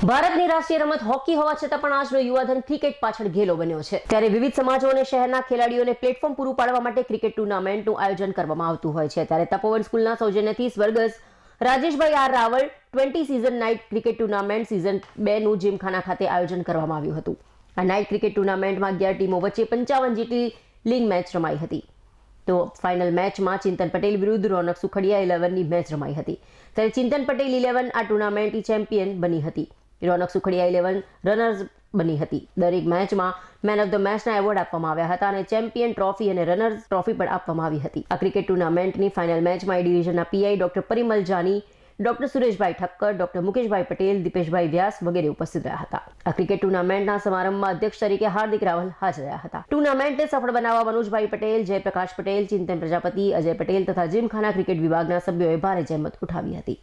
ભારતની રાષ્ટ્રીય રમત હોકી હોવા છતાં પણ આજનો યુવાધન ક્રિકેટ પાછળ ઘેલો બન્યો છે। ત્યારે વિવિધ સમાજો અને શહેરના ખેલાડીઓને પ્લેટફોર્મ પૂરું પાડવા માટે ક્રિકેટ ટુર્નામેન્ટનું આયોજન કરવામાં આવતું હોય છે। ત્યારે તપોવન સ્કૂલના સૌજન્યથી સ્વર્ગસ્થ Rajeshbhai R Raval 20 season night cricket tournament season 2નું જીમખાના ખાતે આયોજન કરવામાં આવ્યું હતું। આ નાઇટ ક્રિકેટ ટુર્નામેન્ટમાં 11 ટીમો વચ્ચે 55 જેટલી લીગ મેચ રમાઈ હતી। તો ફાઇનલ મેચમાં ચિંતન પટેલ વિરુદ્ધ રોનક સુખડિયા 11ની મેચ રમાઈ હતી। ત્યારે ચિંતન પટેલ 11 આ ટુર્નામેન્ટની ચેમ્પિયન બની હતી। રોનક સુખડિયા 11 રનર્સ બની હતી। દરેક મેચમાં મેન ઓફ ધ મેચના એવોર્ડ આપવામાં આવ્યા હતા અને ચેમ્પિયન ટ્રોફી અને રનર્સ ટ્રોફી પણ આપવામાં આવી હતી। આ ક્રિકેટ ટુર્નામેન્ટની ફાઇનલ મેચમાં એ ડિવિઝનના PI doctor Parimal Jani, doctor Sureshbhai Thakkar, doctor Mukeshbhai Patel, Dipeshbhai Vyas વગેરે ઉપસ્થિત રહ્યા હતા। આ ક્રિકેટ ટુર્નામેન્ટના સમારંભમાં અધ્યક્ષ તરીકે હાર્દિક રાવલ હાજર રહ્યા હતા। ટુર્નામેન્ટને સફળ બનાવવા મનોજભાઈ પટેલ, જયપ્રકાશ પટેલ, ચિંતન પ્રજાપતિ, અજય પટેલ તથા જીમખાના ક્રિકેટ વિભાગના સભ્યોએ ભારે જહેમત ઉઠાવી હતી।